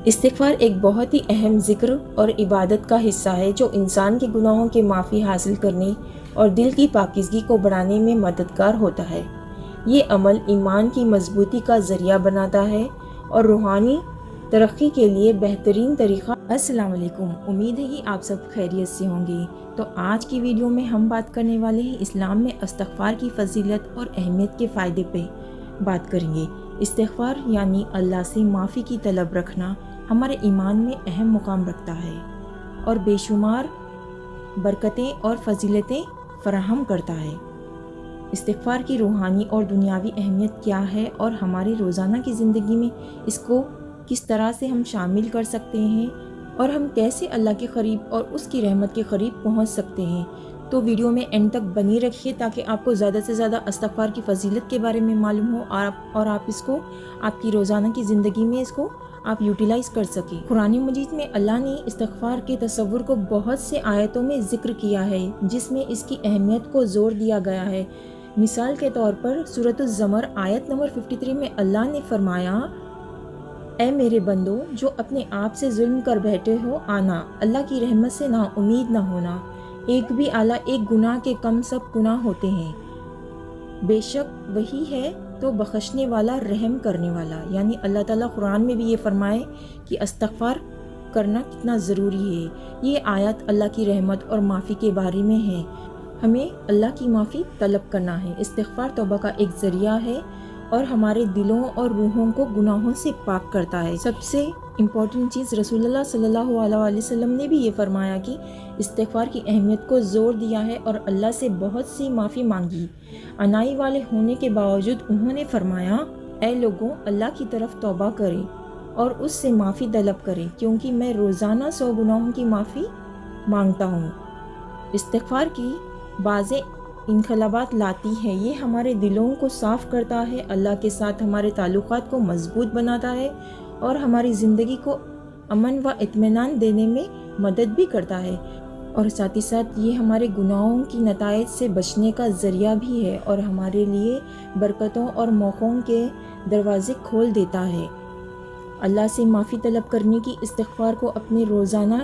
استغفار ایک بہت ہی اہم ذکر اور عبادت کا حصہ ہے جو انسان کے گناہوں کے معافی حاصل کرنے اور دل کی پاکیزگی کو بڑھانے میں مددگار ہوتا ہے۔ یہ عمل ایمان کی مضبوطی کا ذریعہ بناتا ہے اور روحانی ترقی کے لیے بہترین طریقہ۔ السلام علیکم، امید ہے کہ آپ سب خیریت سے ہوں گے۔ تو آج کی ویڈیو میں ہم بات کرنے والے ہیں اسلام میں استغفار کی فضیلت اور اہمیت کے فائدے پہ بات کریں گے۔ استغفار یعنی اللہ سے معافی کی طلب رکھنا ہمارے ایمان میں اہم مقام رکھتا ہے اور بے شمار برکتیں اور فضیلتیں فراہم کرتا ہے۔ استغفار کی روحانی اور دنیاوی اہمیت کیا ہے اور ہمارے روزانہ کی زندگی میں اس کو کس طرح سے ہم شامل کر سکتے ہیں اور ہم کیسے اللہ کے قریب اور اس کی رحمت کے قریب پہنچ سکتے ہیں، تو ویڈیو میں اینڈ تک بنی رکھیے تاکہ آپ کو زیادہ سے زیادہ استغفار کی فضیلت کے بارے میں معلوم ہو اور آپ اس کو آپ کی روزانہ کی زندگی میں اس کو آپ یوٹیلائز کر سکیں۔ قرآن مجید میں اللہ نے استغفار کے تصور کو بہت سے آیتوں میں ذکر کیا ہے جس میں اس کی اہمیت کو زور دیا گیا ہے۔ مثال کے طور پر سورۃ الزمر آیت نمبر 53 میں اللہ نے فرمایا، اے میرے بندو جو اپنے آپ سے ظلم کر بیٹھے ہو، آنا اللہ کی رحمت سے نا امید نہ ہونا، ایک بھی اعلیٰ ایک گناہ کے کم سب گناہ ہوتے ہیں، بے شک وہی ہے تو بخشنے والا رحم کرنے والا۔ یعنی اللہ تعالیٰ قرآن میں بھی یہ فرمائے کہ استغفار کرنا کتنا ضروری ہے۔ یہ آیات اللہ کی رحمت اور معافی کے بارے میں ہے، ہمیں اللہ کی معافی طلب کرنا ہے۔ استغفار توبہ کا ایک ذریعہ ہے اور ہمارے دلوں اور روحوں کو گناہوں سے پاک کرتا ہے۔ سب سے امپورٹنٹ چیز رسول اللہ صلی اللہ علیہ وسلم نے بھی یہ فرمایا کہ استغفار کی اہمیت کو زور دیا ہے اور اللہ سے بہت سی معافی مانگی۔ انائی والے ہونے کے باوجود انہوں نے فرمایا، اے لوگوں اللہ کی طرف توبہ کریں اور اس سے معافی طلب کریں کیونکہ میں روزانہ 100 گناہوں کی معافی مانگتا ہوں۔ استغفار کی بعضیں انقلابات لاتی ہے، یہ ہمارے دلوں کو صاف کرتا ہے، اللہ کے ساتھ ہمارے تعلقات کو مضبوط بناتا ہے اور ہماری زندگی کو امن و اطمینان دینے میں مدد بھی کرتا ہے، اور ساتھ ہی ساتھ یہ ہمارے گناہوں کی نتائج سے بچنے کا ذریعہ بھی ہے اور ہمارے لیے برکتوں اور موقعوں کے دروازے کھول دیتا ہے۔ اللہ سے معافی طلب کرنے کی استغفار کو اپنے روزانہ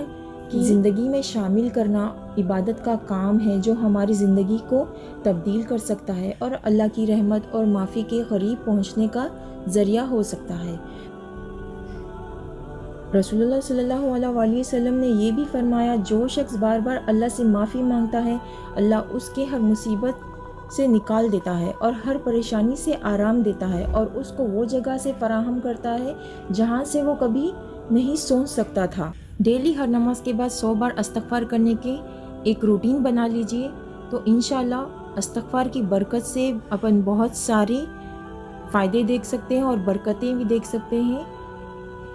کی زندگی میں شامل کرنا عبادت کا کام ہے جو ہماری زندگی کو تبدیل کر سکتا ہے اور اللہ کی رحمت اور معافی کے قریب پہنچنے کا ذریعہ ہو سکتا ہے۔ رسول اللہ صلی اللہ علیہ وسلم نے یہ بھی فرمایا، جو شخص بار بار اللہ سے معافی مانگتا ہے، اللہ اس کے ہر مصیبت سے نکال دیتا ہے اور ہر پریشانی سے آرام دیتا ہے اور اس کو وہ جگہ سے فراہم کرتا ہے جہاں سے وہ کبھی نہیں سوچ سکتا تھا۔ ڈیلی ہر نماز کے بعد 100 بار استغفار کرنے کے ایک روٹین بنا لیجئے تو انشاءاللہ استغفار کی برکت سے اپن بہت سارے فائدے دیکھ سکتے ہیں اور برکتیں بھی دیکھ سکتے ہیں۔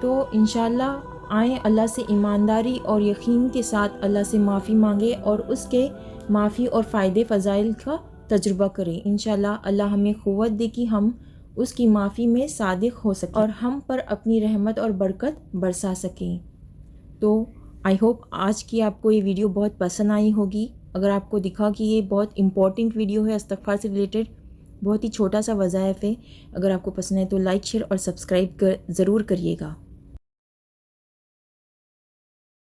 تو انشاءاللہ آئیں اللہ سے ایمانداری اور یقین کے ساتھ اللہ سے معافی مانگیں اور اس کے معافی اور فائدے فضائل کا تجربہ کریں۔ انشاءاللہ اللہ ہمیں قوت دے کہ ہم اس کی معافی میں صادق ہو سکیں اور ہم پر اپنی رحمت اور برکت برسا سکیں۔ تو آئی ہوپ آج کی آپ کو یہ ویڈیو بہت پسند آئی ہوگی۔ اگر آپ کو دکھا کہ یہ بہت امپورٹنٹ ویڈیو ہے، استغفار سے ریلیٹڈ بہت ہی چھوٹا سا وظائف ہے، اگر آپ کو پسند ہے تو لائک، شیئر اور سبسکرائب ضرور کریے گا۔